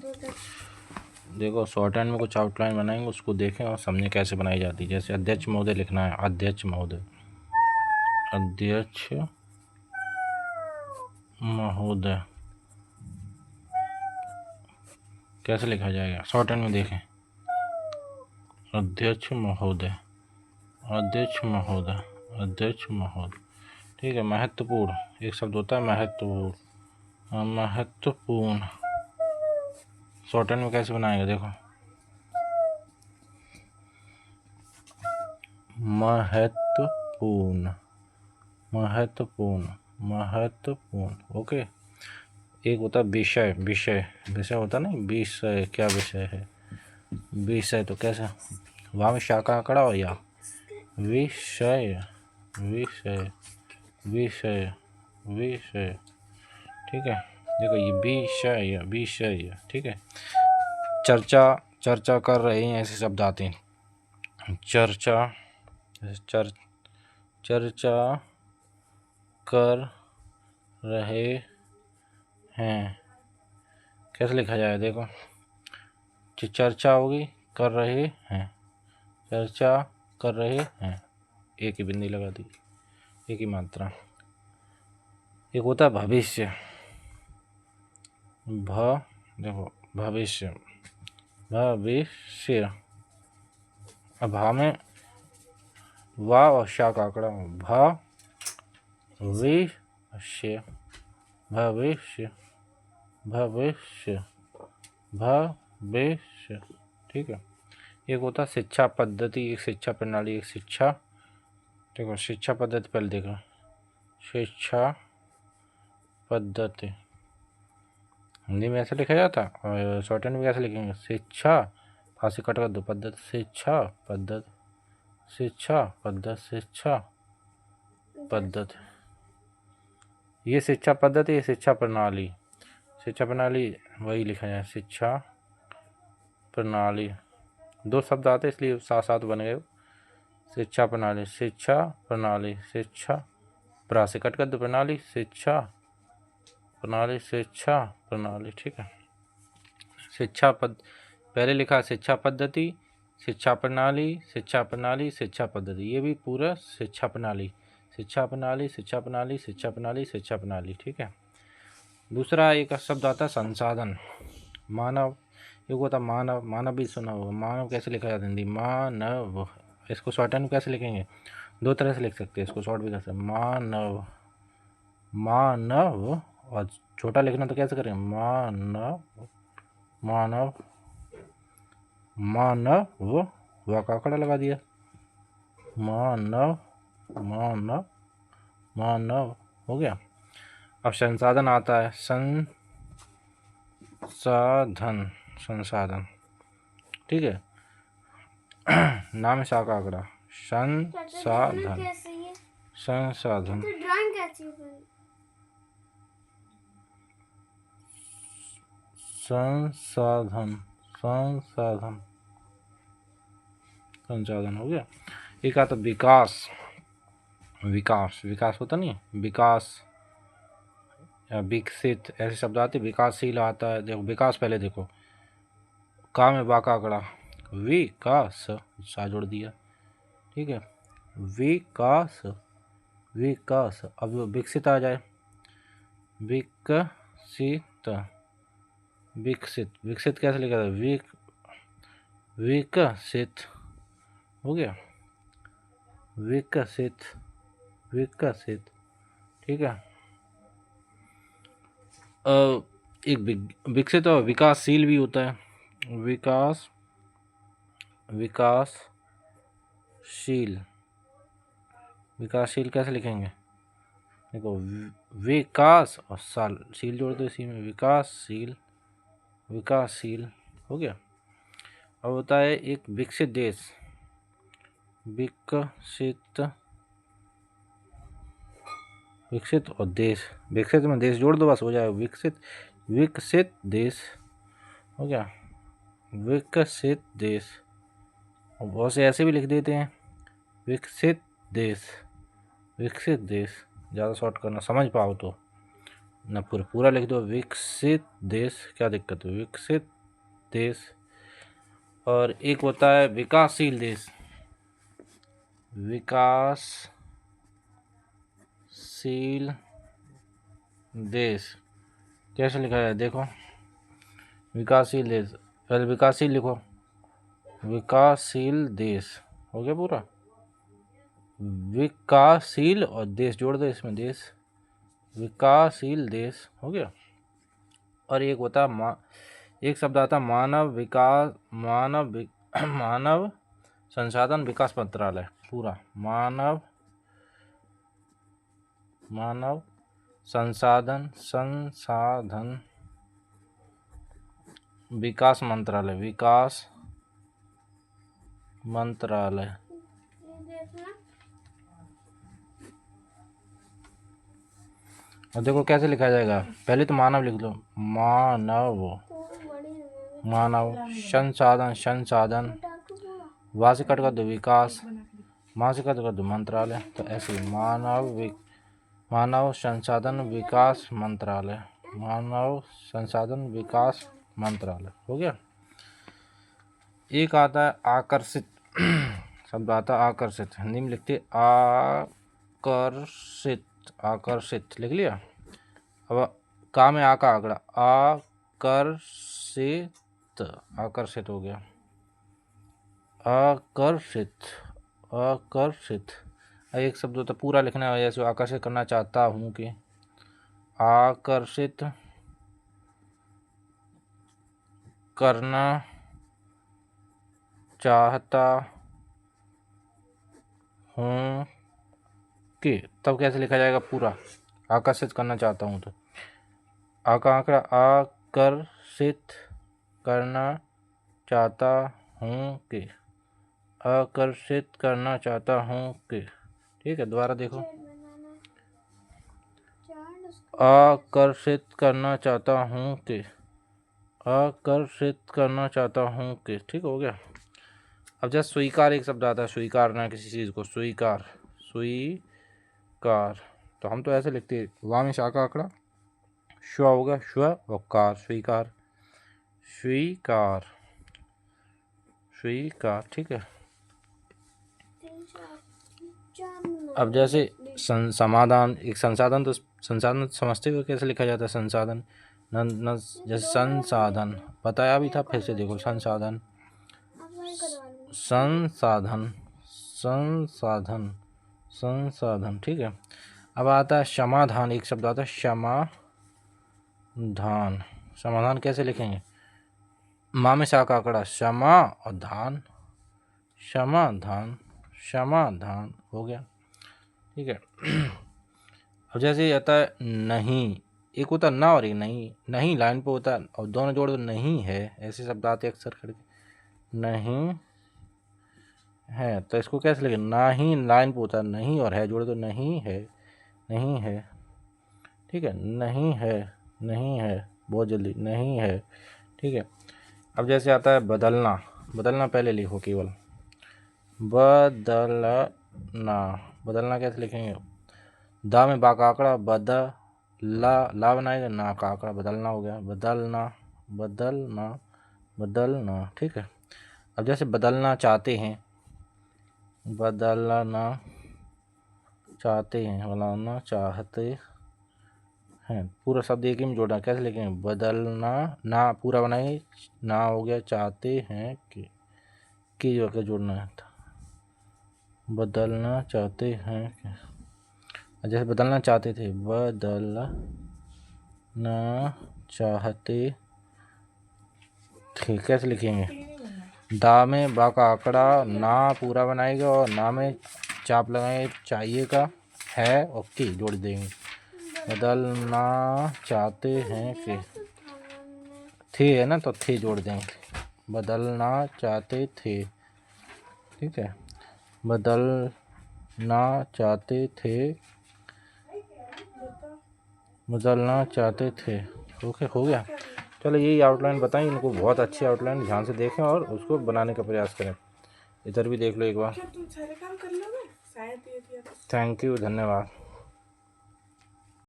देखो short hand में कुछ आउटलाइन बनाएंगे, उसको देखें और समझें कैसे बनाई जाती है। जैसे अध्यक्ष महोदय लिखना है, अध्यक्ष महोदय, अध्यक्ष महोदय कैसे लिखा जाएगा शॉर्ट हैंड में देखें। अध्यक्ष महोदय, अध्यक्ष महोदय, अध्यक्ष महोदय। ठीक है। महत्वपूर्ण एक शब्द होता है महत्वपूर्ण, महत्वपूर्ण शॉर्ट हैंड में कैसे बनाएंगे देखो। महत्वपूर्ण, महत्वपूर्ण, महत्वपूर्ण। ओके। एक होता है विषय, विषय, विषय होता नहीं, विषय क्या विषय है, विषय तो कैसा, वहाँ में शाखा खड़ा हो या विषय, विषय, विषय, विषय। ठीक है। देखो ये विषय, विषय। ठीक है। चर्चा, चर्चा कर रहे हैं, ऐसे शब्द आते हैं। चर्चा, चर्चा कर रहे हैं कैसे लिखा जाए देखो। चर्चा होगी, कर रहे हैं, चर्चा कर रहे हैं, एक ही बिंदी लगा दी, एक ही मात्रा। एक होता है भविष्य, देखो भविष्य, भविष्य। अब भा में वाह और शा का आंकड़ा, भविष्य, भविष्य, भविष्य, भविष्य। ठीक है। एक होता है शिक्षा पद्धति, एक शिक्षा प्रणाली, एक शिक्षा। देखो शिक्षा पद्धति पहले देखो, शिक्षा पद्धति हिंदी में ऐसे लिखा जाता और शॉर्ट हैंड में कैसे लिखेंगे, शिक्षा, फांसी कट कर दो, पद्धति, शिक्षा पद्धति, शिक्षा पद्धति, शिक्षा पद्धति। ये शिक्षा पद्धति, ये शिक्षा प्रणाली, शिक्षा प्रणाली वही लिखा जाए, शिक्षा प्रणाली। दो शब्द आते इसलिए साथ साथ बन गए। शिक्षा प्रणाली, शिक्षा प्रणाली, शिक्षा प्रासी कट कर दो, प्रणाली, शिक्षा प्रणाली, शिक्षा प्रणाली। ठीक है। शिक्षा पद पहले लिखा शिक्षा पद्धति, शिक्षा प्रणाली, शिक्षा प्रणाली, शिक्षा पद्धति। ये भी पूरा शिक्षा प्रणाली, शिक्षा प्रणाली, शिक्षा प्रणाली, शिक्षा प्रणाली, शिक्षा प्रणाली। ठीक है। दूसरा एक शब्द आता है संसाधन, मानव। एक होता मानव, मानव भी सुना होगा, मानव कैसे लिखा जाता है हिंदी, मानव। इसको शॉर्ट हैंड में कैसे लिखेंगे, दो तरह से लिख सकते हैं इसको, शॉर्ट भी कर सकते हैं, मानव, मानव। और छोटा लिखना तो कैसे करेंगे, मानव, मानव, मानव, वह का आंकड़ा लगा दिया, मानव, मानव, मानव। हो गया। अब संसाधन आता है, संसाधन, संसाधन। ठीक है। नाम शाखा आंकड़ा, संसाधन, संसाधन, संसाधन, संसाधन, संसाधन। हो गया। एक आता विकास, विकास, विकास होता नहीं, विकास या विकसित, ऐसे शब्द आते। विकासशील आता है, देखो विकास पहले देखो, का में बा का आंकड़ा, विकास, सा जोड़ दिया। ठीक है। विकास, विकास। अब विकसित आ जाए, विकसित, विकसित, विकसित कैसे लिखा था, विकसित। हो गया। विकसित, विकसित। ठीक है। एक विकसित और विकासशील भी होता है, विकास, विकासशील, विकासशील कैसे लिखेंगे देखो, विकास और साल, शील जोड़ दो इसी में, विकासशील, विकासशील। हो गया। अब होता है एक विकसित देश, विकसित, विकसित और देश, विकसित में देश जोड़ दो बस हो जाएगा, विकसित, विकसित देश। हो गया। विकसित देश। और बहुत से ऐसे भी लिख देते हैं, विकसित देश, विकसित देश। ज़्यादा शॉर्ट करना, समझ पाओ तो ना, पूरा पूरा लिख दो, विकसित देश, क्या दिक्कत है, विकसित देश, और एक होता है विकासशील देश। विकासशील देश कैसे लिखा जाए देखो, विकासशील देश, पहले विकासशील लिखो, विकासशील देश हो गया पूरा, विकासशील और देश जोड़ दो इसमें, देश, विकासशील देश हो गया। और एक होता एक शब्द आता मानव विकास, मानव संसाधन विकास मंत्रालय, पूरा मानव संसाधन विकास मंत्रालय, विकास मंत्रालय। और देखो कैसे लिखा जाएगा, पहले तो मानव लिख लो, मानव संसाधन, वहाँ से कट कर दो विकास, वहाँ से कट कर दो मंत्रालय, तो ऐसे मानव संसाधन विकास मंत्रालय, मानव संसाधन विकास मंत्रालय हो गया। एक आता है आकर्षित शब्द आता है आकर्षित, हिंदी में लिखते आकर्षित, आकर्षित लिख लिया। अब का में आ का आंकड़ा, आकर्षित, आकर्षित हो गया, आकर्षित, आकर्षित। एक शब्द होता पूरा लिखना है, जैसे आकर्षित करना चाहता हूँ कि, आकर्षित करना चाहता हूँ कि, तब कैसे लिखा जाएगा पूरा, आकर्षित करना चाहता हूँ तो आ का आंकड़ा, आकर्षित करना चाहता हूँ कि, आकर्षित करना चाहता हूँ कि, ठीक है। दोबारा देखो, आकर्षित करना चाहता हूँ कि, आकर्षित करना चाहता हूँ कि, ठीक हो गया। अब जैसे स्वीकार एक शब्द आता है, स्वीकारना किसी चीज़ को, स्वीकार, स्वीकार, तो हम तो ऐसे लिखते हैं, वाह में शा का आंकड़ा, श्व होगा, श्व और कार, स्वीकार, स्वीकार, स्वीकार, ठीक है। अब जैसे समाधान एक संसाधन, तो संसाधन समझते हुए कैसे लिखा जाता है, संसाधन, जैसे संसाधन बताया भी था, फिर से देखो, संसाधन, संसाधन, संसाधन, संसाधन, ठीक है। अब आता है समाधान, एक शब्द आता है समाधान, समाधान कैसे लिखेंगे, माँ में शा का आंकड़ा, क्षमा और धान, समाधान, समाधान हो गया, ठीक है। अब जैसे आता है नहीं, एक होता ना और एक नहीं, नहीं लाइन पे होता है और दोनों जोड़ दो नहीं है, ऐसे शब्द आते अक्सर करके, नहीं है, तो इसको कैसे लिखें, ना ही लाइन पे होता है, नहीं और है जोड़ दो, नहीं है, नहीं है, ठीक है, नहीं है, नहीं है, बहुत जल्दी, नहीं है, ठीक है। अब जैसे आता है बदलना, बदलना पहले लिखो केवल, बदलना, बदलना कैसे लिखेंगे, दा में बा का आंकड़ा, ला बनाएगा, ना का आंकड़ा, बदलना हो गया, बदलना, बदलना, बदलना, ठीक है। अब जैसे बदलना चाहते हैं, बदलना चाहते हैं, बदलना चाहते हैं, पूरा शब्द एक ही में जोड़ना, कैसे लिखेंगे, बदलना, ना पूरा बनाएंगे, ना हो गया, चाहते हैं कि जो के जोड़ना है, बदलना चाहते हैं, जैसे बदलना चाहते थे, बदलना चाहते थे, कैसे लिखेंगे, दा में बा का आंकड़ा, ना पूरा बनाएगा और ना में चाप लगाएंगे, चाहिए का है और की जोड़ देंगे, बदलना चाहते हैं कि, थे है ना, तो थे जोड़ देंगे, बदलना चाहते थे, ठीक है, बदलना चाहते थे, बदलना चाहते थे, ओके हो गया। चलो यही आउटलाइन बताएं इनको, बहुत अच्छी आउटलाइन, ध्यान से देखें और उसको बनाने का प्रयास करें। इधर भी देख लो एक बार। थैंक यू, धन्यवाद।